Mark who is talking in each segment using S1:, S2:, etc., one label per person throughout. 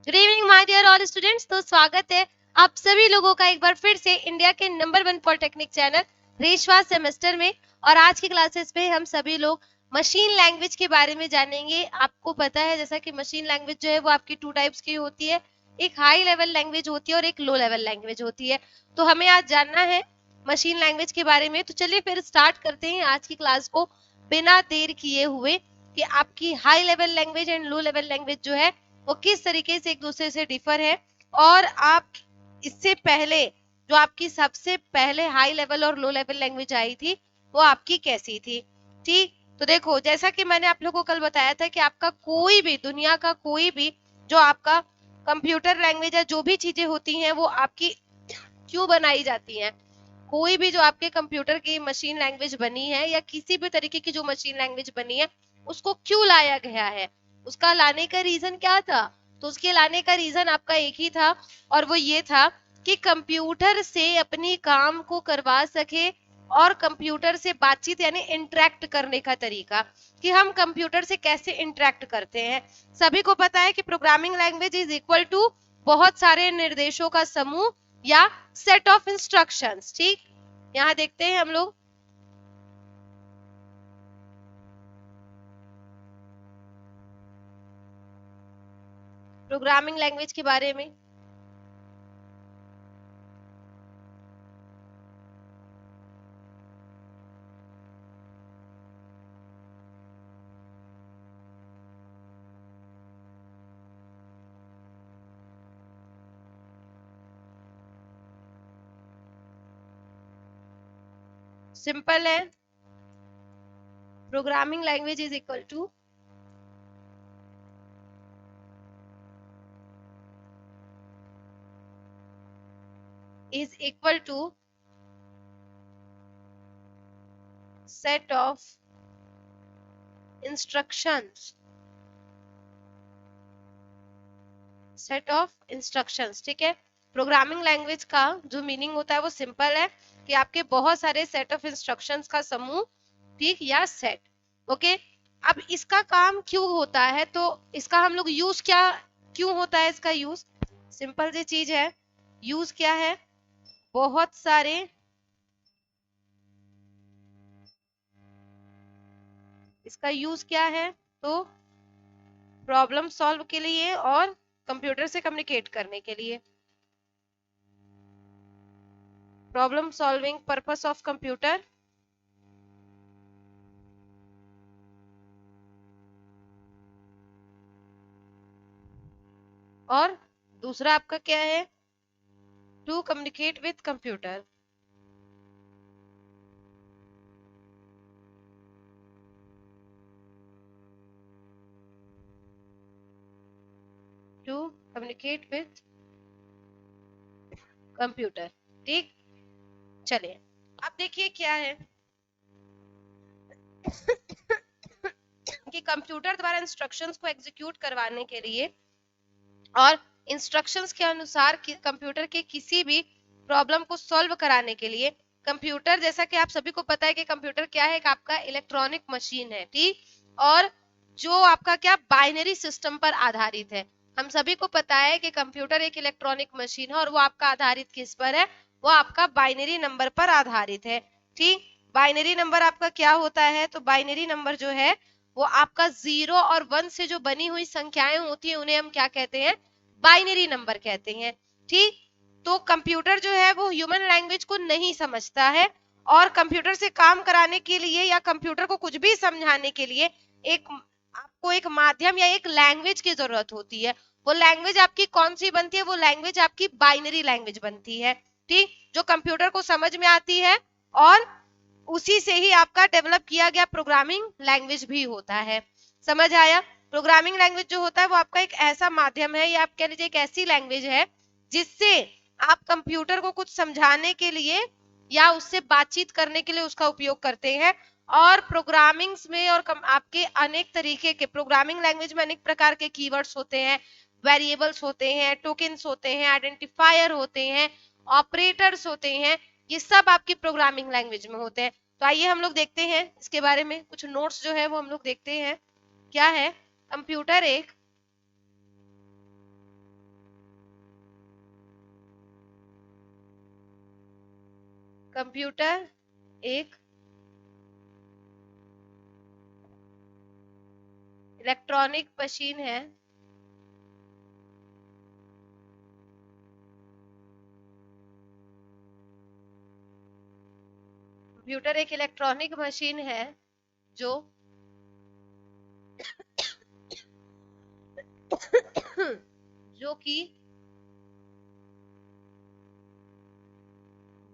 S1: Good evening my dear all students. तो स्वागत है आप सभी लोगों का एक बार फिर से इंडिया के नंबर 1 पॉलिटेक्निक चैनल रेशवा सेमेस्टर में। और आज की क्लासेस में हम सभी लोग मशीन लैंग्वेज के बारे में जानेंगे। आपको पता है जैसा कि मशीन लैंग्वेज जो है वो आपकी टू टाइप्स की होती है, एक हाई लेवल लैंग्वेज होती है और एक लो लेवल लैंग्वेज होती है। तो हमें आज जानना है मशीन लैंग्वेज के बारे में। तो चलिए फिर स्टार्ट करते हैं आज की क्लास को बिना देर किए हुए कि आपकी high level language and low level language जो है वो किस तरीके से एक दूसरे से डिफर है। और आप इससे पहले जो आपकी सबसे पहले हाई लेवल और लो लेवल लैंग्वेज आई थी वो आपकी कैसी थी। ठीक, तो देखो जैसा कि मैंने आप लोगों को कल बताया था कि आपका कोई भी दुनिया का कोई भी जो आपका कंप्यूटर लैंग्वेज है, जो भी चीजें होती हैं वो आपकी क्यों बनाई जाती हैं। कोई भी जो आपके कंप्यूटर की मशीन लैंग्वेज बनी है या किसी भी तरीके की जो मशीन लैंग्वेज बनी है उसको क्यों लाया गया है, उसका लाने का रीजन क्या था। तो उसके लाने का रीजन आपका एक ही था और वो ये था कि कंप्यूटर से अपनी काम को करवा सके और कंप्यूटर से बातचीत यानी इंटरेक्ट करने का तरीका कि हम कंप्यूटर से कैसे इंटरेक्ट करते हैं। सभी को पता है कि programming language is equal to बहुत सारे निर्देशों का समूह या सेट ऑफ इंस्ट्रक्शंस। ठीक, यहाँ देखते हैं हम लोग प्रोग्रामिंग लैंग्वेज के बारे में। सिंपल है, programming language is equal to set of instructions, set of instructions. ठीक है, प्रोग्रामिंग लैंग्वेज का जो मीनिंग होता है वो सिंपल है कि आपके बहुत सारे सेट ऑफ इंस्ट्रक्शंस का समूह, ठीक, या सेट। ओके, अब इसका काम क्यों होता है, तो इसका हम लोग यूज क्या क्यों होता है, इसका यूज सिंपल सी चीज है। यूज क्या है, बहुत सारे इसका यूज क्या है, तो प्रॉब्लम सॉल्व के लिए और कंप्यूटर से कम्युनिकेट करने के लिए। Problem solving purpose of computer और दूसरा आपका क्या है, to communicate with computer. To communicate with computer. ठीक, चलिए अब देखिए क्या है कि कंप्यूटर द्वारा इंस्ट्रक्शंस को एग्जीक्यूट करवाने के लिए और इंस्ट्रक्शंस के अनुसार कंप्यूटर के किसी भी प्रॉब्लम को सॉल्व कराने के लिए कंप्यूटर, जैसा कि आप सभी को पता है कि कंप्यूटर क्या है, कि आपका इलेक्ट्रॉनिक मशीन है। ठीक, और जो आपका क्या बाइनरी सिस्टम पर आधारित है। हम सभी को पता है कि कंप्यूटर एक इलेक्ट्रॉनिक मशीन है और वो आपका आधारित किस पर है, वो आपका बाइनरी नंबर पर आधारित है। ठीक, बाइनरी नंबर आपका क्या होता है, तो बाइनरी नंबर जो है वो आपका 0 और 1 से जो बनी हुई संख्याएं होती है उन्हें हम क्या कहते हैं, बाइनरी नंबर कहते हैं। ठीक, तो कंप्यूटर जो है वो ह्यूमन लैंग्वेज को नहीं समझता है और कंप्यूटर से काम कराने के लिए या कंप्यूटर को कुछ भी समझाने के लिए एक आपको एक माध्यम या एक लैंग्वेज की जरूरत होती है। वो लैंग्वेज आपकी कौन सी बनती है, वो लैंग्वेज आपकी बाइनरी लैंग्वेज बनती है। ठीक, जो कंप्यूटर को समझ में आती है और उसी से ही आपका डेवलप किया गया प्रोग्रामिंग लैंग्वेज भी होता है। समझ आया। प्रोग्रामिंग लैंग्वेज जो होता है वो आपका एक ऐसा माध्यम है या आप कह लीजिए एक ऐसी लैंग्वेज है जिससे आप कंप्यूटर को कुछ समझाने के लिए या उससे बातचीत करने के लिए उसका उपयोग करते हैं। और प्रोग्रामिंग्स में और आपके अनेक तरीके के प्रोग्रामिंग लैंग्वेज में अनेक प्रकार के कीवर्ड्स होते हैं, वेरिएबल्स होते हैं, टोकन्स होते हैं, आइडेंटिफायर होते हैं, ऑपरेटर्स होते हैं। ये सब आपकी प्रोग्रामिंग लैंग्वेज में होते हैं। तो आइए हम लोग देखते हैं इसके बारे में कुछ नोट्स जो है वो हम लोग देखते हैं। क्या है, कंप्यूटर एक कंप्यूटर एक इलेक्ट्रॉनिक मशीन है कंप्यूटर एक इलेक्ट्रॉनिक मशीन है जो जो कि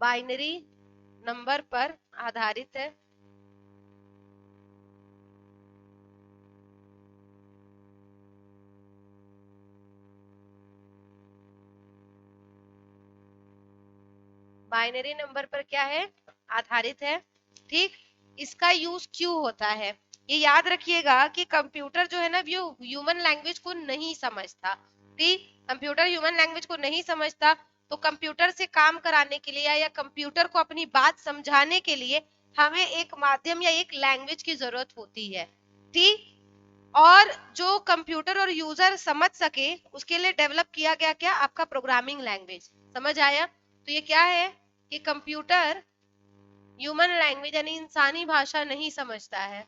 S1: बाइनरी नंबर पर आधारित है। बाइनरी नंबर पर क्या है, आधारित है। ठीक, इसका यूज क्यों होता है, ये याद रखिएगा कि कंप्यूटर जो है ना वो ह्यूमन लैंग्वेज को नहीं समझता। ठीक, कंप्यूटर ह्यूमन लैंग्वेज को नहीं समझता, तो कंप्यूटर से काम कराने के लिए या कंप्यूटर को अपनी बात समझाने के लिए हमें एक माध्यम या एक लैंग्वेज की जरूरत होती है। ठीक, और जो कंप्यूटर और यूजर समझ सके उसके लिए डेवलप किया गया क्या, आपका प्रोग्रामिंग लैंग्वेज। समझ आया? तो ये क्या है कि कंप्यूटर ह्यूमन लैंग्वेज यानी इंसानी भाषा नहीं समझता है।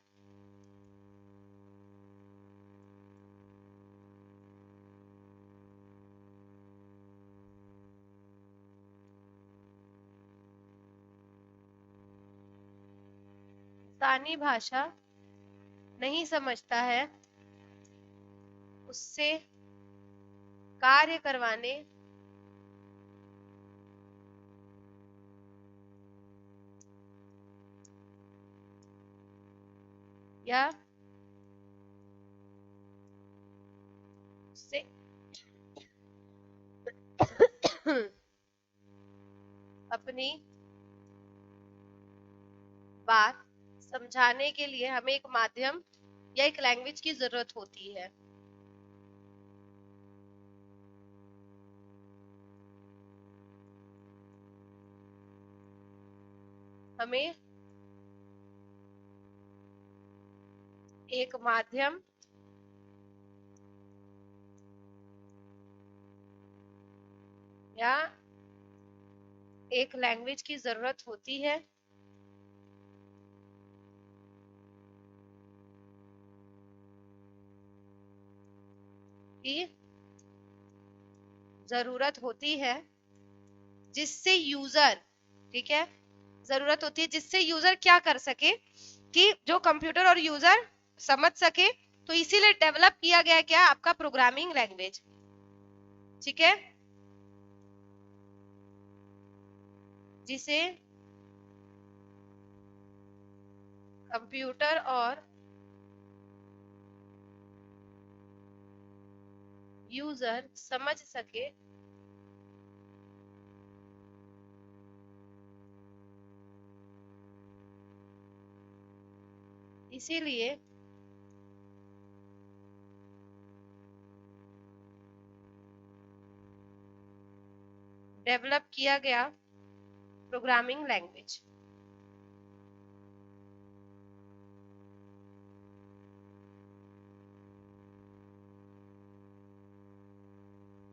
S1: इंसानी भाषा नहीं समझता है, उससे कार्य करवाने या उससे अपनी बात समझाने के लिए हमें एक माध्यम या एक लैंग्वेज की जरूरत होती है। हमें एक माध्यम या एक लैंग्वेज की जरूरत होती है की जरूरत होती है जिससे यूजर, ठीक है, जरूरत होती है जिससे यूजर क्या कर सके कि जो कंप्यूटर और यूजर समझ सके। तो इसीलिए डेवलप किया गया क्या, आपका प्रोग्रामिंग लैंग्वेज। ठीक है, जिसे कंप्यूटर और यूजर समझ सके इसीलिए डेवलप किया गया प्रोग्रामिंग लैंग्वेज।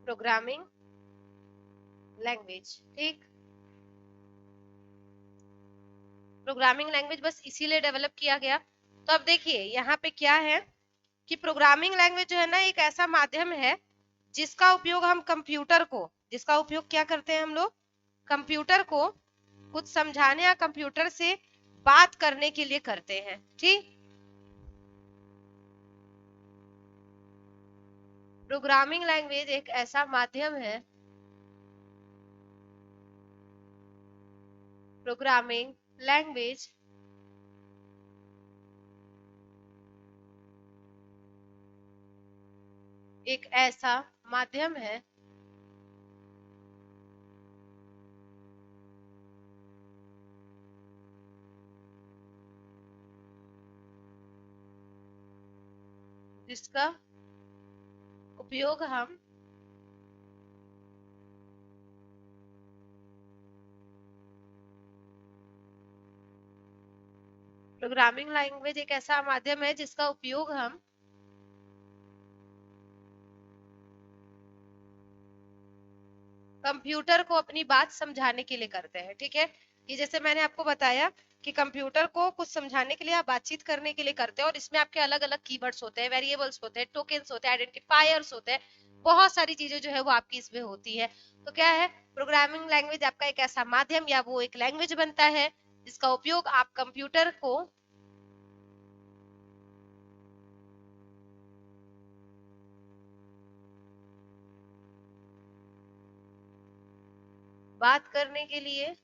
S1: प्रोग्रामिंग लैंग्वेज, ठीक, प्रोग्रामिंग लैंग्वेज बस इसीलिए डेवलप किया गया। तो अब देखिए यहाँ पे क्या है कि प्रोग्रामिंग लैंग्वेज जो है ना एक ऐसा माध्यम है जिसका उपयोग हम कंप्यूटर को, जिसका उपयोग क्या करते हैं हम लोग, कंप्यूटर को कुछ समझाने या कंप्यूटर से बात करने के लिए करते हैं। ठीक, प्रोग्रामिंग लैंग्वेज एक ऐसा माध्यम है, प्रोग्रामिंग लैंग्वेज एक ऐसा माध्यम है जिसका उपयोग हम प्रोग्रामिंग लैंग्वेज एक ऐसा माध्यम है जिसका उपयोग हम कंप्यूटर को अपनी बात समझाने के लिए करते हैं। ठीक है, ये जैसे मैंने आपको बताया कि कंप्यूटर को कुछ समझाने के लिए आप बातचीत करने के लिए करते हैं और इसमें आपके अलग अलग कीवर्ड्स होते हैं, वेरिएबल्स होते हैं, टोकन्स होते हैं, आइडेंटिफायर्स होते हैं, बहुत सारी चीजें जो है वो आपकी इसमें होती है। तो क्या है, प्रोग्रामिंग लैंग्वेज आपका एक ऐसा माध्यम या वो एक लैंग्वेज बनता है जिसका उपयोग आप कंप्यूटर को बात करने के लिए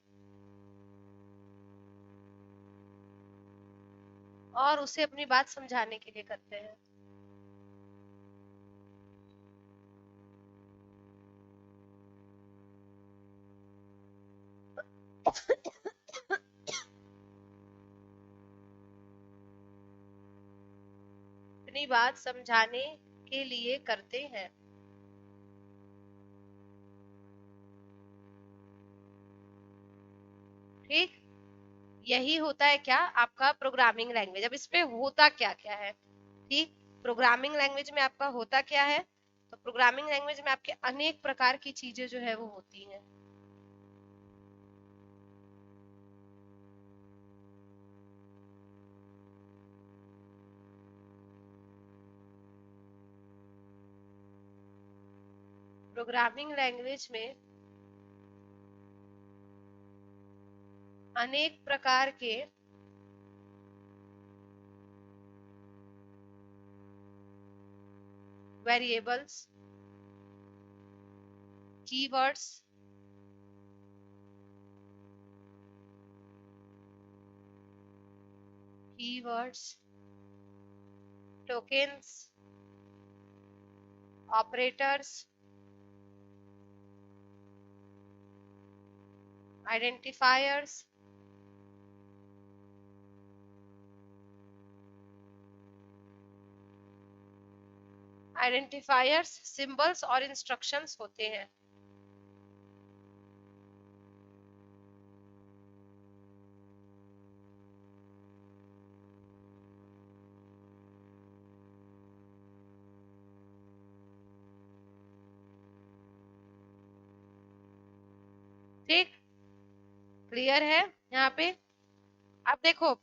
S1: और उसे अपनी बात समझाने के लिए करते हैं। अपनी बात समझाने के लिए करते हैं। ठीक, यही होता है क्या, आपका प्रोग्रामिंग लैंग्वेज। अब इसमें होता क्या क्या है, ठीक, प्रोग्रामिंग लैंग्वेज में आपका होता क्या है, तो प्रोग्रामिंग लैंग्वेज में आपके अनेक प्रकार की चीजें जो है वो होती हैं। प्रोग्रामिंग लैंग्वेज में अनेक प्रकार के variables, keywords, tokens, operators, identifiers, symbols और इंस्ट्रक्शंस होते हैं। ठीक, क्लियर है यहाँ पे। अब देखो,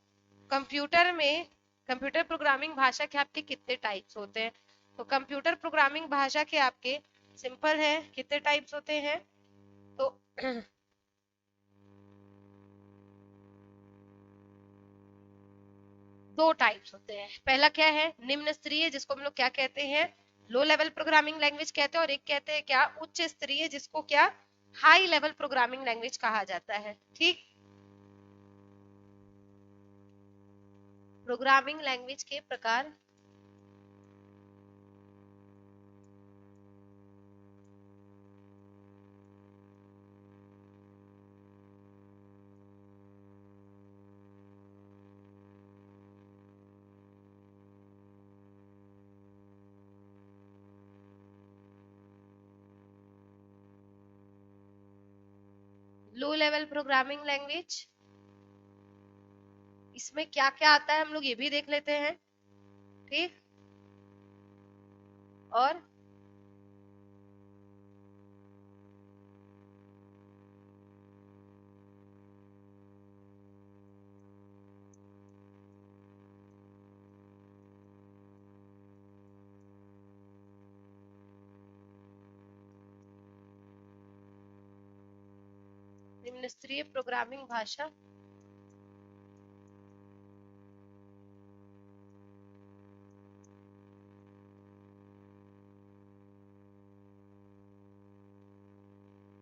S1: कंप्यूटर में, कंप्यूटर प्रोग्रामिंग भाषा के आपके कितने टाइप्स होते हैं, तो कंप्यूटर प्रोग्रामिंग भाषा के आपके सिंपल है, कितने टाइप्स होते हैं, तो दो टाइप्स होते हैं। पहला क्या है, निम्न स्तरीय, जिसको हम लोग क्या कहते हैं, लो लेवल प्रोग्रामिंग लैंग्वेज कहते हैं, और एक कहते हैं क्या, उच्च स्तरीय, जिसको क्या, हाई लेवल प्रोग्रामिंग लैंग्वेज कहा जाता है। ठीक, प्रोग्रामिंग लैंग्वेज के प्रकार, लो लेवल प्रोग्रामिंग लैंग्वेज, इसमें क्या क्या आता है हम लोग ये भी देख लेते हैं। ठीक, और निम्न स्तरीय प्रोग्रामिंग भाषा,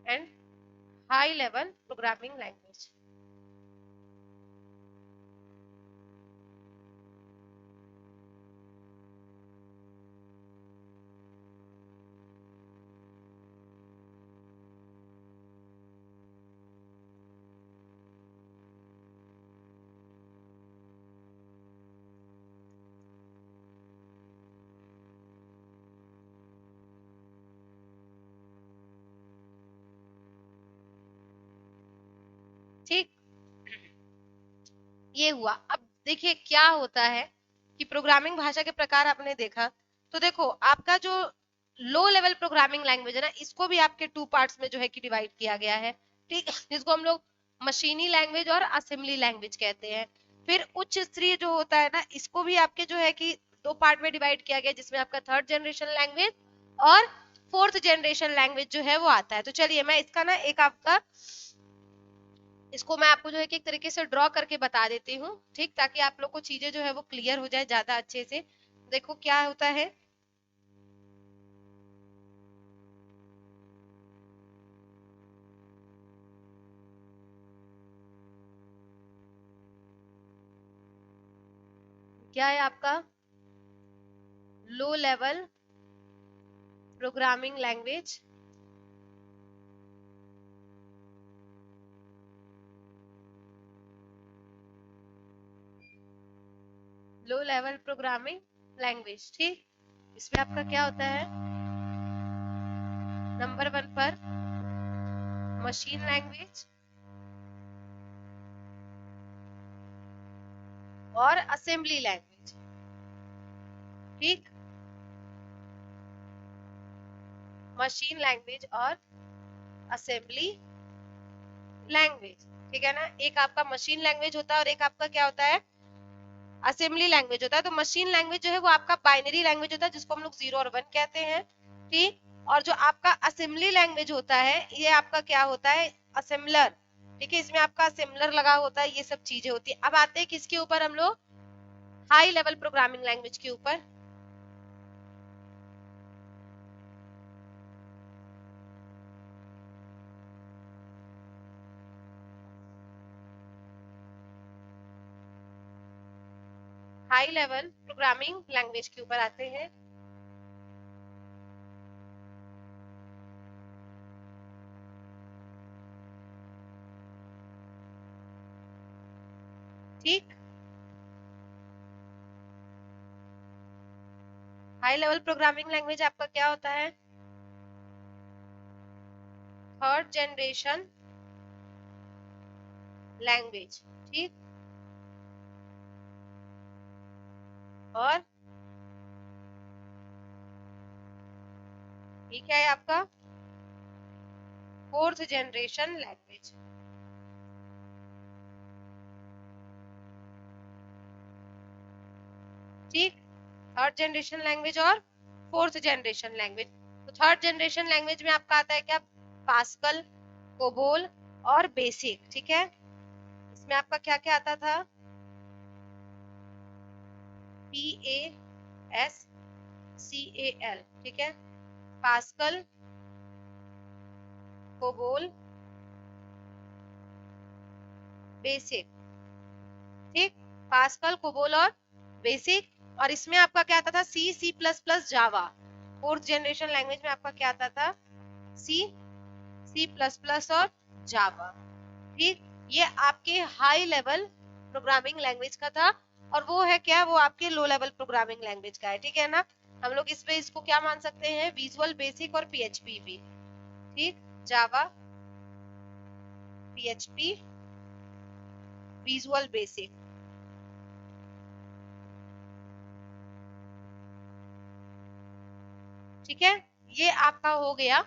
S1: and high level programming language. ठीक, ये हुआ। अब देखिए क्या होता है कि प्रोग्रामिंग भाषा के प्रकार आपने देखा, तो देखो आपका जो लो लेवल प्रोग्रामिंग लैंग्वेज है ना, इसको भी आपके टू पार्ट्स में जो है कि डिवाइड किया गया है। ठीक, जिसको हम लोग मशीनी लैंग्वेज और असेंबली लैंग्वेज कहते हैं। फिर उच्च स्तरीय जो होता है ना, इसको भी आपके जो है कि दो पार्ट में डिवाइड किया गया, जिसमें आपका थर्ड जनरेशन लैंग्वेज और फोर्थ जनरेशन लैंग्वेज जो है वो आता है। तो चलिए मैं इसका ना एक आपका इसको मैं आपको जो है कि एक तरीके से ड्रॉ करके बता देती हूँ, ठीक, ताकि आप लोग को चीजें जो है वो क्लियर हो जाए ज्यादा अच्छे से। देखो क्या होता है, क्या है आपका low level programming language, low level programming language, ठीक। इसमें आपका क्या होता है, नंबर वन पर मशीन लैंग्वेज और असेंबली लैंग्वेज, ठीक, मशीन लैंग्वेज और असेंबली लैंग्वेज, ठीक है ना। एक आपका मशीन लैंग्वेज होता है और एक आपका क्या होता है, असेंबली लैंग्वेज होता है। तो मशीन लैंग्वेज जो है वो आपका बाइनरी लैंग्वेज होता है, जिसको हम लोग 0 और 1 कहते हैं, ठीक। और जो आपका असेंबली लैंग्वेज होता है, ये आपका क्या होता है, असेंबलर, ठीक है, इसमें आपका असेंबलर लगा होता है, ये सब चीजें होती है। अब आते हैं किसके ऊपर हम लोग, हाई लेवल प्रोग्रामिंग लैंग्वेज के ऊपर। हाई लेवल प्रोग्रामिंग लैंग्वेज के ऊपर आते हैं। ठीक, हाई लेवल प्रोग्रामिंग लैंग्वेज आपका क्या होता है, थर्ड जनरेशन लैंग्वेज, ठीक। और ये क्या है आपका, फोर्थ जनरेशन लैंग्वेज, ठीक। थर्ड जनरेशन लैंग्वेज और फोर्थ जनरेशन लैंग्वेज। तो थर्ड जनरेशन लैंग्वेज में आपका आता है क्या, पास्कल, कोबोल और बेसिक, ठीक है। इसमें आपका क्या क्या आता था, PASCAL, ठीक है, पास्कल, कोबोल, बेसिक, ठीक, पास्कल, कोबोल और बेसिक। और इसमें आपका क्या आता था, C++, जावा। फोर्थ जनरेशन लैंग्वेज में आपका क्या आता था, C++ और जावा, ठीक। ये आपके हाई लेवल प्रोग्रामिंग लैंग्वेज का था, और वो है क्या, वो आपके लो लेवल प्रोग्रामिंग लैंग्वेज का है, ठीक है ना। हम लोग इस पे इसको क्या मान सकते हैं, विजुअल बेसिक और PHP भी, ठीक, जावा, PHP, विजुअल बेसिक, ठीक है। ये आपका हो गया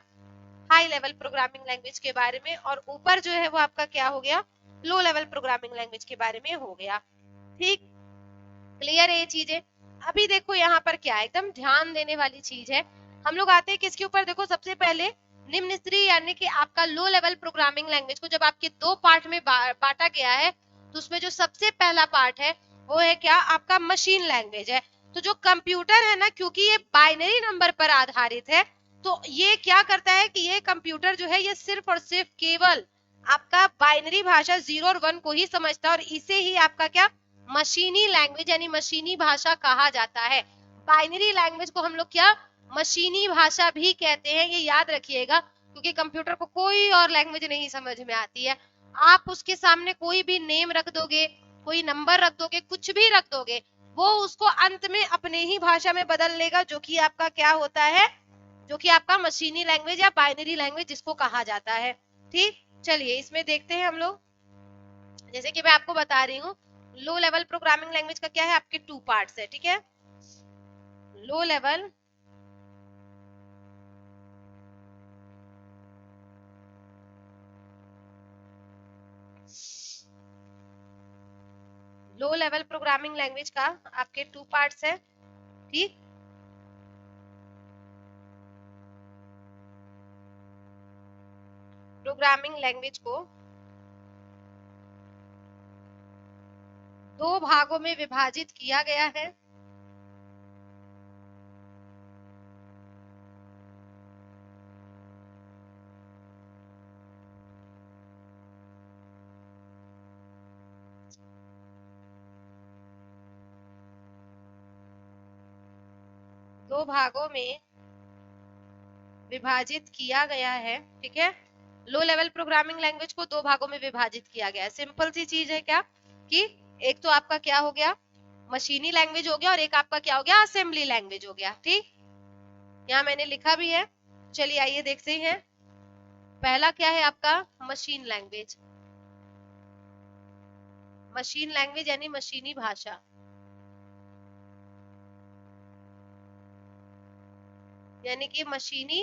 S1: हाई लेवल प्रोग्रामिंग लैंग्वेज के बारे में, और ऊपर जो है वो आपका क्या हो गया, लो लेवल प्रोग्रामिंग लैंग्वेज के बारे में हो गया, ठीक। क्लियर है ये चीजें। अभी देखो यहाँ पर क्या है, एकदम ध्यान देने वाली चीज है। हम लोग आते हैं किसके ऊपर, देखो सबसे पहले निम्न स्तरीय यानी कि आपका लो लेवल प्रोग्रामिंग लैंग्वेज को जब आपके दो पार्ट में बांटा गया है, तो उसमें जो सबसे पहला पार्ट है वो है क्या, आपका मशीन लैंग्वेज है। तो जो कंप्यूटर है ना, क्योंकि ये बाइनरी नंबर पर आधारित है, तो ये क्या करता है कि ये कंप्यूटर जो है ये सिर्फ और सिर्फ केवल आपका बाइनरी भाषा 0 और 1 को ही समझता है, और इसे ही आपका क्या, मशीनी लैंग्वेज यानी मशीनी भाषा कहा जाता है। बाइनरी लैंग्वेज को हम लोग क्या, मशीनी भाषा भी कहते हैं, ये याद रखिएगा, क्योंकि कंप्यूटर को कोई और लैंग्वेज नहीं समझ में आती है। आप उसके सामने कोई भी नेम रख दोगे, कोई नंबर रख दोगे, कुछ भी रख दोगे, वो उसको अंत में अपने ही भाषा में बदल लेगा, जो कि आपका क्या होता है, जो कि आपका मशीनी लैंग्वेज या बाइनरी लैंग्वेज जिसको कहा जाता है, ठीक। चलिए इसमें देखते हैं हम लोग, जैसे कि मैं आपको बता रही हूँ, लो लेवल प्रोग्रामिंग लैंग्वेज का क्या है, आपके टू पार्ट्स है, ठीक है। Low level low level programming language का आपके 2 पार्ट्स है, ठीक। प्रोग्रामिंग लैंग्वेज को 2 भागों में विभाजित किया गया है। दो भागों में विभाजित किया गया है, ठीक है। लो लेवल प्रोग्रामिंग लैंग्वेज को 2 भागों में विभाजित किया गया है। सिंपल सी चीज है क्या कि एक तो आपका क्या हो गया, मशीनी लैंग्वेज हो गया, और एक आपका क्या हो गया, असेंबली लैंग्वेज हो गया, ठीक। यहाँ मैंने लिखा भी है, चलिए आइए देखते हैं। पहला क्या है आपका, मशीन लैंग्वेज। मशीन लैंग्वेज यानी मशीनी भाषा। यानी कि मशीनी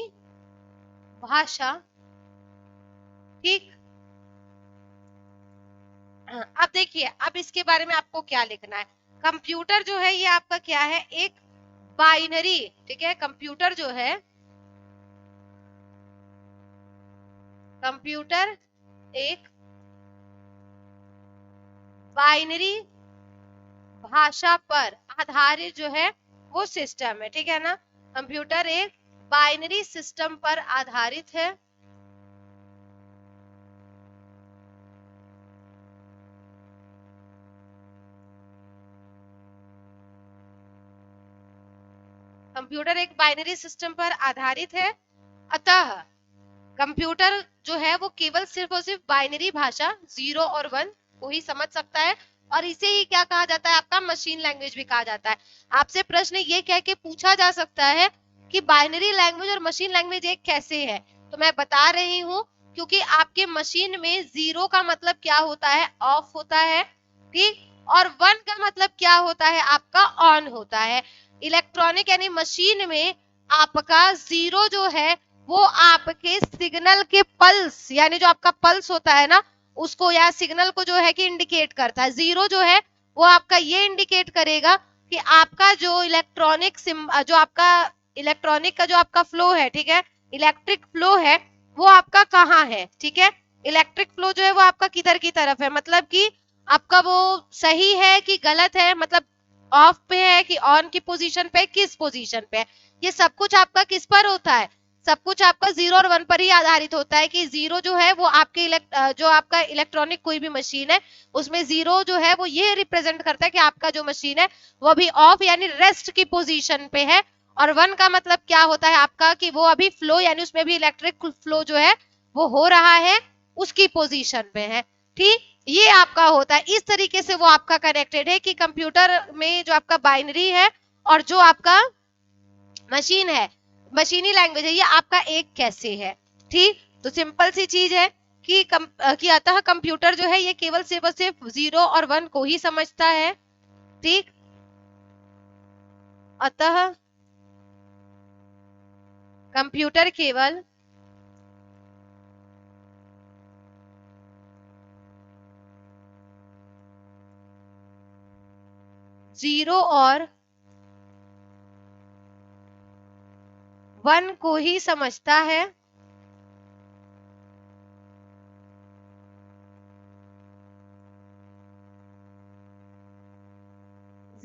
S1: भाषा, ठीक। अब देखिए, अब इसके बारे में आपको क्या लिखना है। कंप्यूटर जो है ये आपका क्या है, एक बाइनरी, ठीक है। कंप्यूटर जो है, कंप्यूटर एक बाइनरी भाषा पर आधारित जो है वो सिस्टम है, ठीक है ना। कंप्यूटर एक बाइनरी सिस्टम पर आधारित है। कंप्यूटर एक बाइनरी सिस्टम पर आधारित है, अतः कंप्यूटर जो है वो केवल सिर्फ और सिर्फ बाइनरी भाषा 0 और 1 को ही समझ सकता है, और इसे ही क्या कहा जाता है, आपका मशीन लैंग्वेज भी कहा जाता है। आपसे प्रश्न ये कह के पूछा जा सकता है कि बाइनरी लैंग्वेज और मशीन लैंग्वेज एक कैसे है, तो मैं बता रही हूँ, क्योंकि आपके मशीन में 0 का मतलब क्या होता है, ऑफ होता है, ठीक, और 1 का मतलब क्या होता है, आपका ऑन होता है। इलेक्ट्रॉनिक यानी मशीन में आपका 0 जो है वो आपके सिग्नल के पल्स, यानी जो आपका पल्स होता है ना, उसको या सिग्नल को जो है कि इंडिकेट करता है। 0 जो है वो आपका ये इंडिकेट करेगा कि आपका जो इलेक्ट्रॉनिक जो आपका इलेक्ट्रॉनिक का जो आपका फ्लो है, ठीक है, इलेक्ट्रिक फ्लो है, वो आपका कहाँ है, ठीक है। इलेक्ट्रिक फ्लो जो है वो आपका किधर की तरफ है, मतलब कि आपका वो सही है कि गलत है, मतलब ऑफ पे है कि ऑन की पोजीशन पे, किस पोजीशन पे है, ये सब कुछ आपका किस पर होता है, सब कुछ आपका 0 और 1 पर ही आधारित होता है। कि 0 जो है वो आपके जो आपका इलेक्ट्रॉनिक कोई भी मशीन है उसमें 0 जो है वो ये रिप्रेजेंट करता है कि आपका जो मशीन है वो अभी ऑफ यानी रेस्ट की पोजीशन पे है, और 1 का मतलब क्या होता है आपका कि वो अभी फ्लो यानी उसमें भी इलेक्ट्रिक फ्लो जो है वो हो रहा है, उसकी पोजीशन पे है, ठीक। ये आपका होता है, इस तरीके से वो आपका कनेक्टेड है कि कंप्यूटर में जो आपका बाइनरी है और जो आपका मशीन है, मशीनी लैंग्वेज है, ये आपका एक कैसे है, ठीक। तो सिंपल सी चीज है कि अतः कंप्यूटर जो है ये केवल सिर्फ और सिर्फ 0 और 1 को ही समझता है, ठीक। अतः कंप्यूटर केवल जीरो और 1 को ही समझता है,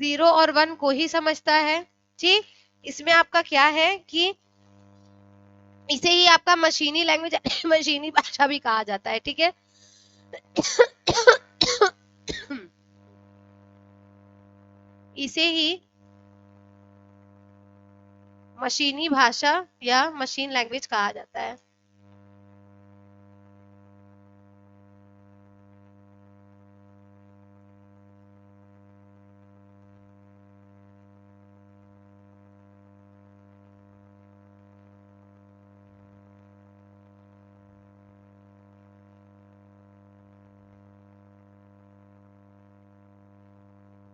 S1: जीरो और 1 को ही समझता है, ठीक। इसमें आपका क्या है कि इसे ही आपका मशीनी लैंग्वेज मशीनी भाषा भी कहा जाता है, ठीक है। इसे ही मशीनी भाषा या मशीन लैंग्वेज कहा जाता है।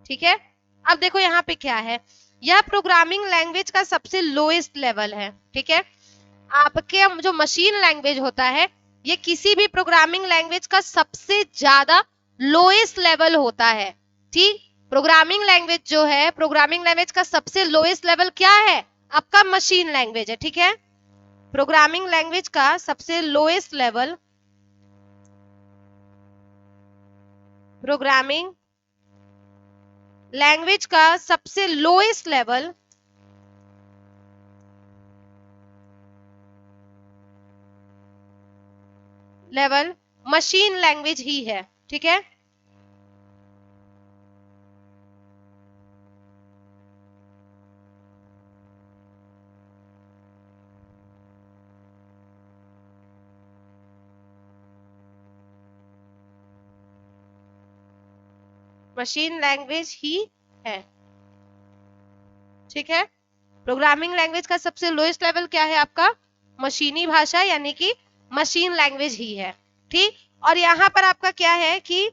S1: ठीक है, अब देखो यहाँ पे क्या है, यह प्रोग्रामिंग लैंग्वेज का सबसे लोएस्ट लेवल है, ठीक है। आपके जो मशीन लैंग्वेज होता है ये किसी भी प्रोग्रामिंग लैंग्वेज का सबसे ज्यादा लोएस्ट लेवल होता है, ठीक। प्रोग्रामिंग लैंग्वेज जो है, प्रोग्रामिंग लैंग्वेज का सबसे लोएस्ट लेवल क्या है? आपका मशीन लैंग्वेज है, ठीक है। प्रोग्रामिंग लैंग्वेज का सबसे लोएस्ट लेवल, प्रोग्रामिंग लैंग्वेज का सबसे लोएस्ट लेवल मशीन लैंग्वेज ही है, ठीक है। मशीन लैंग्वेज ही है, ठीक है। प्रोग्रामिंग लैंग्वेज का सबसे लोएस्ट लेवल क्या है? आपका मशीनी भाषा यानी कि मशीन लैंग्वेज ही है, ठीक। और यहां पर आपका क्या है कि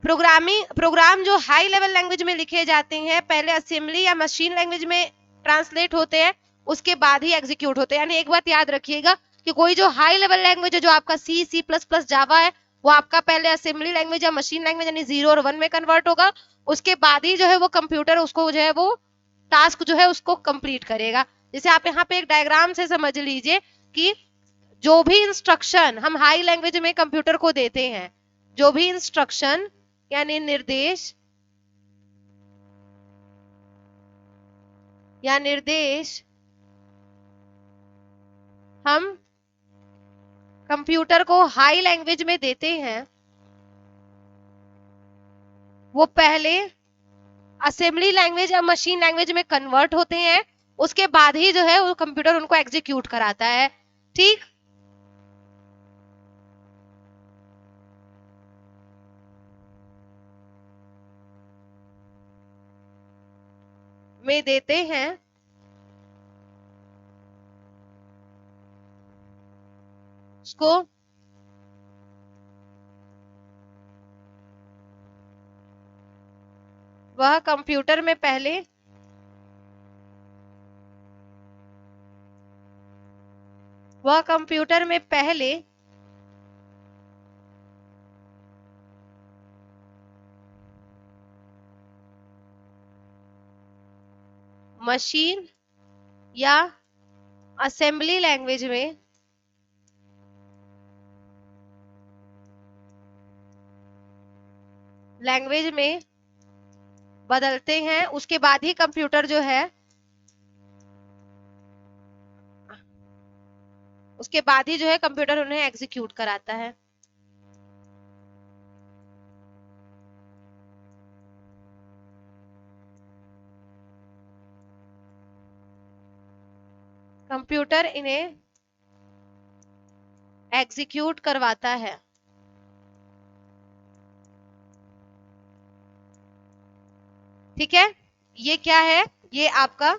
S1: प्रोग्राम जो हाई लेवल लैंग्वेज में लिखे जाते हैं पहले असेंबली या मशीन लैंग्वेज में ट्रांसलेट होते हैं, उसके बाद ही एग्जीक्यूट होते हैं। यानी एक बात याद रखिएगा कि कोई जो हाई लेवल लैंग्वेज है, जो आपका सी प्लस प्लस जावा है, वो आपका पहले असेंबली लैंग्वेज या मशीन लैंग्वेज यानी 0 और 1 में कन्वर्ट होगा, उसके बाद ही जो है वो कंप्यूटर उसको जो है वो टास्क जो है उसको कंप्लीट करेगा। जैसे आप यहाँ पे एक डायग्राम से समझ लीजिए कि जो भी इंस्ट्रक्शन हम हाई लैंग्वेज में कंप्यूटर को देते हैं, जो भी इंस्ट्रक्शन यानी निर्देश हम कंप्यूटर को हाई लैंग्वेज में देते हैं, वो पहले असेंबली लैंग्वेज या मशीन लैंग्वेज में कन्वर्ट होते हैं, उसके बाद ही जो है वो कंप्यूटर उनको एग्जीक्यूट कराता है, ठीक। में देते हैं उसको वह कंप्यूटर में पहले मशीन या असेंबली लैंग्वेज में बदलते हैं, उसके बाद ही कंप्यूटर जो है कंप्यूटर उन्हें एग्जीक्यूट कराता है। कंप्यूटर इन्हें एग्जीक्यूट करवाता है, ठीक है। ये क्या है? ये आपका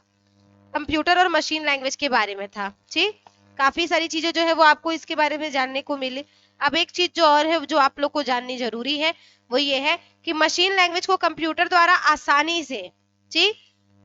S1: कंप्यूटर और मशीन लैंग्वेज के बारे में था, ठीक। काफी सारी चीजें जो है वो आपको इसके बारे में जानने को मिली। अब एक चीज जो और है जो आप लोग को जाननी जरूरी है, वो ये है कि मशीन लैंग्वेज को कंप्यूटर द्वारा आसानी से, ठीक।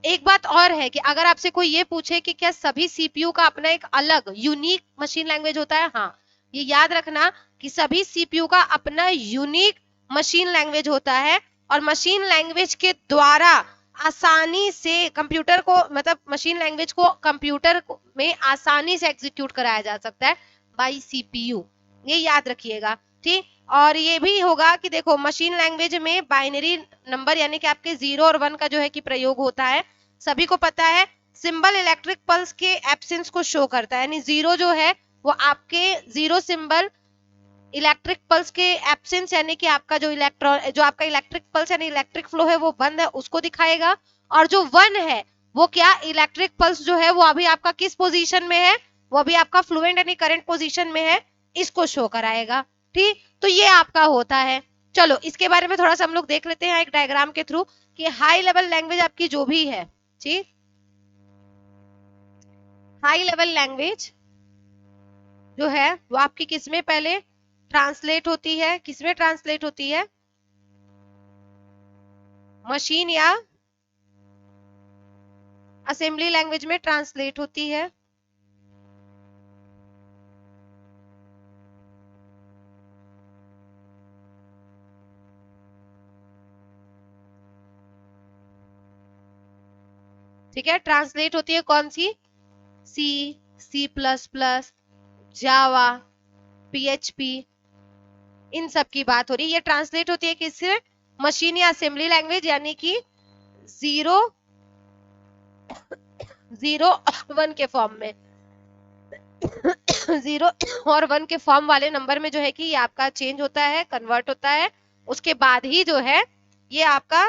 S1: एक बात और है कि अगर आपसे कोई ये पूछे कि क्या सभी सीपीयू का अपना एक अलग यूनिक मशीन लैंग्वेज होता है, हाँ, ये याद रखना कि सभी सीपीयू का अपना यूनिक मशीन लैंग्वेज होता है, और मशीन लैंग्वेज के द्वारा आसानी से कंप्यूटर को, मतलब मशीन लैंग्वेज को कंप्यूटर में आसानी से एग्जीक्यूट कराया जा सकता है बाय सीपीयू, ये याद रखिएगा, ठीक। और ये भी होगा कि देखो मशीन लैंग्वेज में बाइनरी नंबर यानी कि आपके 0 और 1 का जो है कि प्रयोग होता है, सभी को पता है। सिंबल इलेक्ट्रिक पल्स के एब्सेंस को शो करता है, यानी 0 जो है वो आपके 0 सिंबल इलेक्ट्रिक पल्स के एब्सेंस यानी कि आपका जो आपका इलेक्ट्रिक पल्स यानी इलेक्ट्रिक फ्लो है वो बंद है, उसको दिखाएगा। और जो 1 है वो क्या, इलेक्ट्रिक पल्स जो है वो अभी आपका किस पोजीशन में है, वो अभी आपका फ्लुएंट यानी करंट पोजीशन में है, इसको शो कराएगा, ठीक। तो ये आपका होता है। चलो इसके बारे में थोड़ा सा हम लोग देख लेते हैं एक डायग्राम के थ्रू कि हाई लेवल लैंग्वेज आपकी जो भी है, ठीक, हाई लेवल लैंग्वेज जो है वो आपकी किसमें पहले ट्रांसलेट होती है, किसमें ट्रांसलेट होती है, मशीन या असेंबली लैंग्वेज में ट्रांसलेट होती है। ठीक है, ट्रांसलेट होती है कौन सी, सी, सी प्लस प्लस, जावा, पीएचपी, इन सब की बात हो रही है। ये ट्रांसलेट होती है किससे, मशीन या असेंबली लैंग्वेज, यानी कि 0 0 1 के फॉर्म में। 0 और 1 के फॉर्म वाले नंबर में जो है कि ये आपका चेंज होता है, कन्वर्ट होता है, उसके बाद ही जो है ये आपका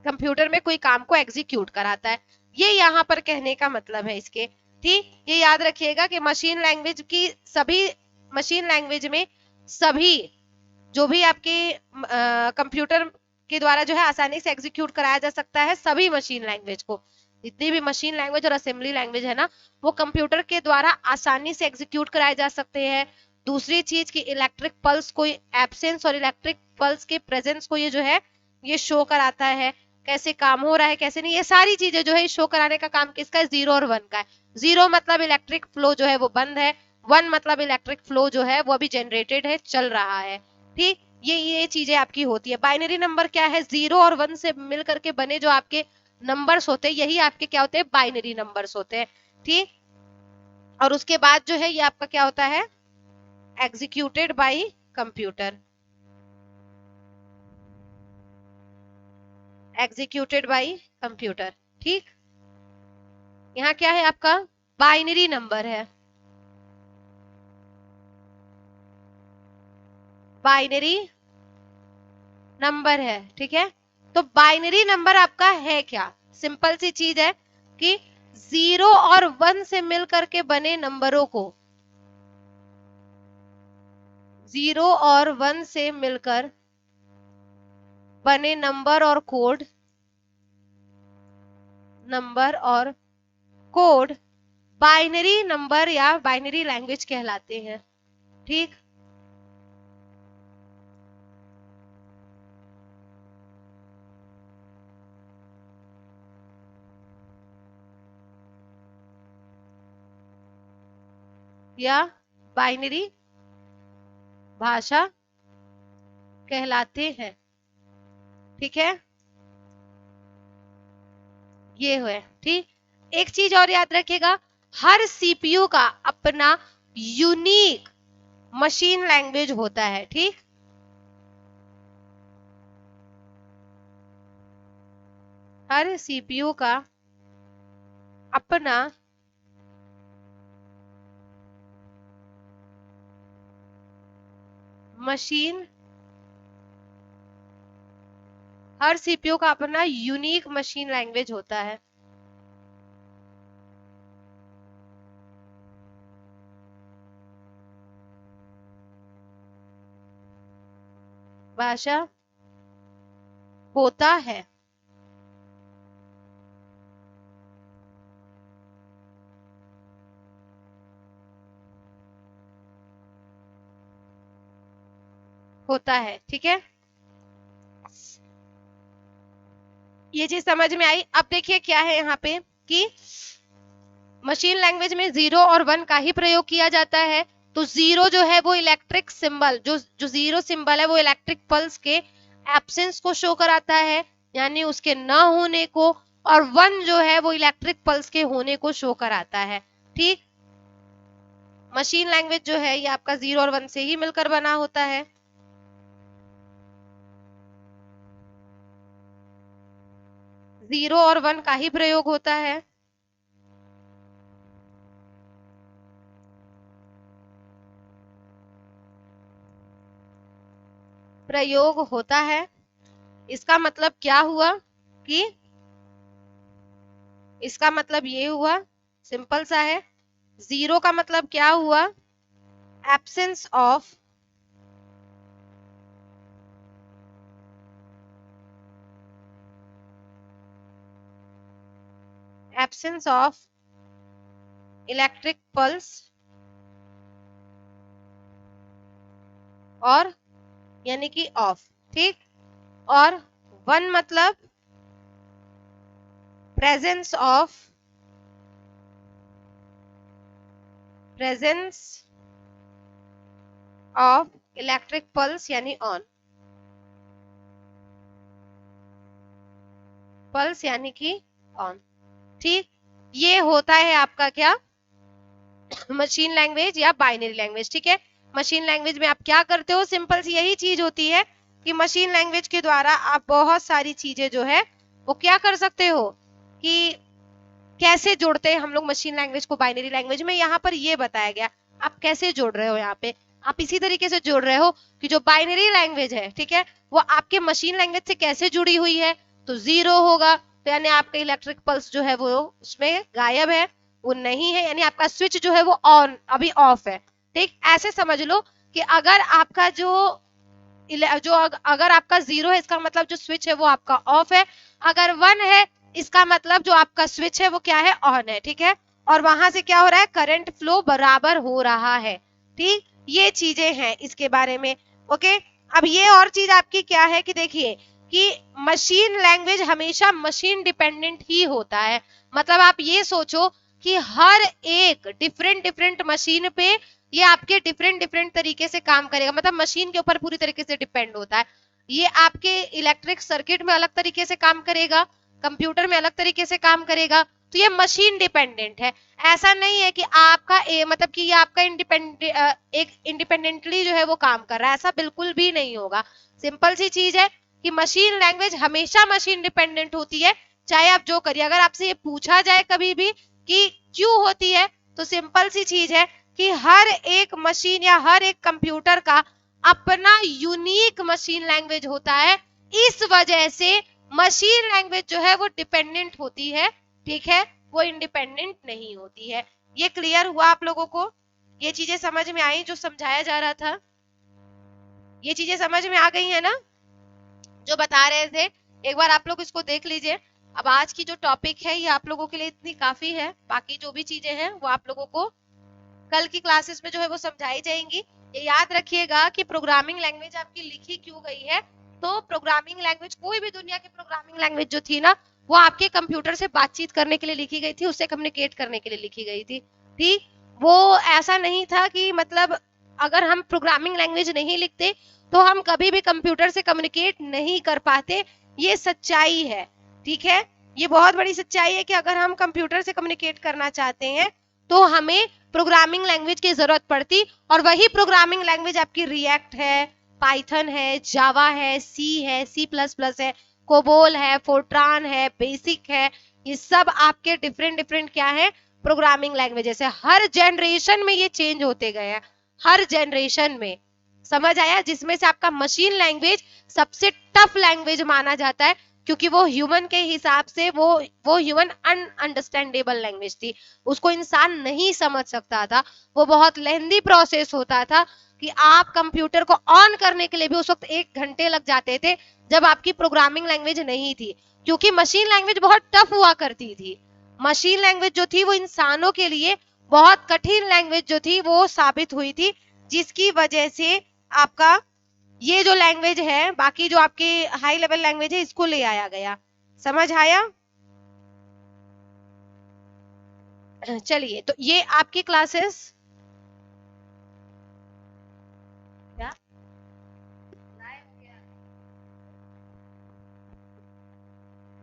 S1: कंप्यूटर में कोई काम को एग्जीक्यूट कराता है। ये यहाँ पर कहने का मतलब है इसके। ठीक, ये याद रखिएगा कि मशीन लैंग्वेज की सभी, मशीन लैंग्वेज में सभी जो भी आपके कंप्यूटर के द्वारा जो है आसानी से एग्जीक्यूट कराया जा सकता है, सभी मशीन लैंग्वेज को, जितनी भी मशीन लैंग्वेज और असेंबली लैंग्वेज है ना, वो कंप्यूटर के द्वारा आसानी से एग्जीक्यूट कराए जा सकते हैं। दूसरी चीज की इलेक्ट्रिक पल्स को एब्सेंस और इलेक्ट्रिक पल्स के प्रेजेंस को ये जो है ये शो कराता है, कैसे काम हो रहा है कैसे नहीं, ये सारी चीजें जो है शो कराने का काम किसका है, 0 और 1 का है। 0 मतलब इलेक्ट्रिक फ्लो जो है वो बंद है, 1 मतलब इलेक्ट्रिक फ्लो जो है वो अभी जनरेटेड है, चल रहा है। ठीक, ये चीजें आपकी होती है। बाइनरी नंबर क्या है, 0 और 1 से मिल करके बने जो आपके नंबर्स होते हैं, यही आपके क्या होते हैं, बाइनरी नंबर्स होते हैं। ठीक, और उसके बाद जो है ये आपका क्या होता है, executed by computer, executed by computer. ठीक, यहाँ क्या है आपका, बाइनरी नंबर है, बाइनरी नंबर है। ठीक है, तो बाइनरी नंबर आपका है क्या, सिंपल सी चीज है कि 0 और 1 से मिल करके बने नंबरों को, 0 और 1 से मिलकर बने नंबर और कोड, नंबर और कोड बाइनरी नंबर या बाइनरी लैंग्वेज कहलाते हैं। ठीक, या बाइनरी भाषा कहलाते हैं। ठीक है, ये हुए। ठीक, एक चीज और याद रखिएगा, हर सीपीयू का अपना यूनिक मशीन लैंग्वेज होता है। ठीक, हर सीपीयू का अपना मशीन, हर सीपीयू का अपना यूनिक मशीन लैंग्वेज होता है। भाषा होता है। होता है, ठीक है, ये चीज समझ में आई। अब देखिए क्या है यहाँ पे कि मशीन लैंग्वेज में 0 और 1 का ही प्रयोग किया जाता है। तो 0 जो है वो इलेक्ट्रिक सिंबल, जो जो 0 सिंबल है वो इलेक्ट्रिक पल्स के एब्सेंस को शो कराता है, यानी उसके न होने को, और 1 जो है वो इलेक्ट्रिक पल्स के होने को शो कराता है। ठीक, मशीन लैंग्वेज जो है ये आपका 0 और 1 से ही मिलकर बना होता है। जीरो और 1 का ही प्रयोग होता है। प्रयोग होता है, इसका मतलब क्या हुआ कि, इसका मतलब ये हुआ, सिंपल सा है। 0 का मतलब क्या हुआ, absence of, absence of electric pulse, और यानी कि ऑफ। ठीक, और 1 मतलब presence of, presence of electric pulse यानी ऑन, पल्स यानी कि ऑन। ठीक, ये होता है आपका क्या, मशीन लैंग्वेज या बाइनरी लैंग्वेज। ठीक है, मशीन लैंग्वेज में आप क्या करते हो, सिंपल सी यही चीज होती है कि मशीन लैंग्वेज के द्वारा आप बहुत सारी चीजें जो है वो क्या कर सकते हो कि कैसे जोड़ते हैं हम लोग मशीन लैंग्वेज को बाइनरी लैंग्वेज में, यहाँ पर ये बताया गया आप कैसे जोड़ रहे हो। यहाँ पे आप इसी तरीके से जोड़ रहे हो कि जो बाइनरी लैंग्वेज है, ठीक है, वो आपके मशीन लैंग्वेज से कैसे जुड़ी हुई है, तो 0 होगा, तो यानी आपका इलेक्ट्रिक पल्स जो है वो उसमें गायब है, वो नहीं है, यानी आपका स्विच जो है वो ऑन अभी ऑफ है। ठीक, ऐसे समझ लो कि अगर आपका अगर आपका 0 है इसका मतलब जो स्विच है वो आपका ऑफ है, अगर 1 है इसका मतलब जो आपका स्विच है वो क्या है, ऑन है। ठीक है, और वहां से क्या हो रहा है, करंट फ्लो बराबर हो रहा है। ठीक, ये चीजें हैं इसके बारे में। ओके, अब ये और चीज आपकी क्या है कि देखिए कि मशीन लैंग्वेज हमेशा मशीन डिपेंडेंट ही होता है। मतलब आप ये सोचो कि हर एक डिफरेंट डिफरेंट मशीन पे ये आपके डिफरेंट डिफरेंट तरीके से काम करेगा, मतलब मशीन के ऊपर पूरी तरीके से डिपेंड होता है। ये आपके इलेक्ट्रिक सर्किट में अलग तरीके से काम करेगा, कंप्यूटर में अलग तरीके से काम करेगा, तो ये मशीन डिपेंडेंट है। ऐसा नहीं है कि आपका मतलब कि ये आपका एक इंडिपेंडेंटली जो है वो काम कर रहा है, ऐसा बिल्कुल भी नहीं होगा। सिंपल सी चीज है कि मशीन लैंग्वेज हमेशा मशीन डिपेंडेंट होती है, चाहे आप जो करिए। अगर आपसे ये पूछा जाए कभी भी कि क्यों होती है, तो सिंपल सी चीज है कि हर एक मशीन या हर एक कंप्यूटर का अपना यूनिक मशीन लैंग्वेज होता है, इस वजह से मशीन लैंग्वेज जो है वो डिपेंडेंट होती है। ठीक है, वो इंडिपेंडेंट नहीं होती है। ये क्लियर हुआ आप लोगों को, ये चीजें समझ में आई जो समझाया जा रहा था, ये चीजें समझ में आ गई है ना जो बता रहे थे। एक बार आप लोग इसको देख लीजिए। अब आज की जो टॉपिक है ये आप लोगों के लिए इतनी काफी है, बाकी जो भी चीजें हैं वो आप लोगों को कल की क्लासेस में जो है वो समझाई जाएंगी। ये याद रखिएगा कि प्रोग्रामिंग लैंग्वेज आपकी लिखी क्यों गई है, तो प्रोग्रामिंग लैंग्वेज कोई भी दुनिया की प्रोग्रामिंग लैंग्वेज जो थी ना वो आपके कंप्यूटर से बातचीत करने के लिए लिखी गई थी, उससे कम्युनिकेट करने के लिए लिखी गई थी। ठीक, वो ऐसा नहीं था कि मतलब अगर हम प्रोग्रामिंग लैंग्वेज नहीं लिखते तो हम कभी भी कंप्यूटर से कम्युनिकेट नहीं कर पाते, ये सच्चाई है। ठीक है, ये बहुत बड़ी सच्चाई है कि अगर हम कंप्यूटर से कम्युनिकेट करना चाहते हैं तो हमें प्रोग्रामिंग लैंग्वेज की जरूरत पड़ती, और वही प्रोग्रामिंग लैंग्वेज आपकी रिएक्ट है, पाइथन है, जावा है, सी है, सी प्लस प्लस है, कोबोल है, फोर्ट्रान है, बेसिक है, ये सब आपके डिफरेंट डिफरेंट क्या है, प्रोग्रामिंग लैंग्वेजेस है। हर जनरेशन में ये चेंज होते गए हैं, हर जनरेशन में। समझ आया, जिसमें से आपका मशीन लैंग्वेज सबसे टफ लैंग्वेज माना जाता है, क्योंकि वो ह्यूमन के हिसाब से वो ह्यूमन अनअंडरस्टैंडेबल लैंग्वेज थी, उसको इंसान नहीं समझ सकता था, वो बहुत लेंदी प्रोसेस होता था कि आप कंप्यूटर को ऑन करने के लिए भी उस वक्त 1 घंटे लग जाते थे जब आपकी प्रोग्रामिंग लैंग्वेज नहीं थी, क्योंकि मशीन लैंग्वेज बहुत टफ हुआ करती थी। मशीन लैंग्वेज जो थी वो इंसानों के लिए बहुत कठिन लैंग्वेज जो थी वो साबित हुई थी, जिसकी वजह से आपका ये जो लैंग्वेज है, बाकी जो आपके हाई लेवल लैंग्वेज है, इसको ले आया गया। समझ आया? चलिए, तो ये आपकी क्लासेस क्या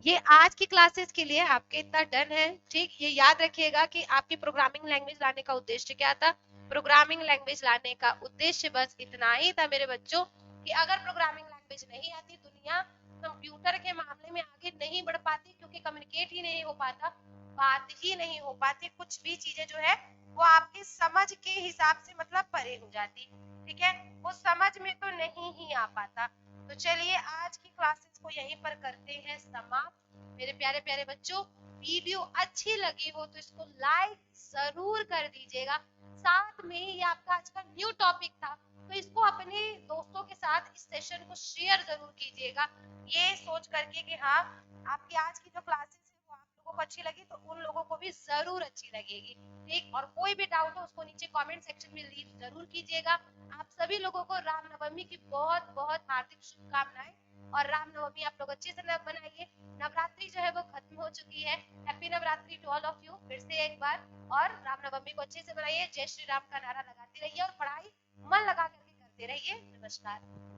S1: ये आज की क्लासेस के लिए आपके इतना डन है। ठीक, ये याद रखिएगा कि आपकी प्रोग्रामिंग लैंग्वेज लाने का उद्देश्य क्या था। प्रोग्रामिंग लैंग्वेज लाने का उद्देश्य बस इतना ही था मेरे बच्चों कि अगर प्रोग्रामिंग लैंग्वेज नहीं आती, दुनिया कंप्यूटर के मामले में आगे नहीं बढ़ पाती, क्योंकि कम्युनिकेट ही नहीं हो पाता, बात ही नहीं हो पाती, कुछ भी चीजें जो है वो आपकी समझ के हिसाब से मतलब परे हो जाती। ठीक है, वो समझ में तो नहीं ही आ पाता। तो चलिए आज की क्लासेस को यहीं पर करते हैं समाप्त। मेरे प्यारे प्यारे बच्चों, वीडियो अच्छी लगी हो तो इसको लाइक जरूर कर दीजिएगा। साथ में ये आपका आज का न्यू टॉपिक था, तो इसको अपने दोस्तों के साथ इस सेशन को शेयर जरूर कीजिएगा, ये सोच करके कि हाँ आपकी आज की जो क्लासेस है वो आप लोगों को अच्छी लगी, तो उन लोगों को भी जरूर अच्छी लगेगी। ठीक, और कोई भी डाउट हो उसको नीचे कमेंट सेक्शन में लीव जरूर कीजिएगा। आप सभी लोगों को रामनवमी की बहुत बहुत हार्दिक शुभकामनाएं, और रामनवमी आप लोग अच्छे से बनाइए। नवरात्रि जो है वो खत्म हो चुकी है, happy Navratri to all of you फिर से एक बार, और रामनवमी को अच्छे से बनाइए, जय श्री राम का नारा लगाते रहिए और पढ़ाई मन लगा करके करते रहिए। नमस्कार।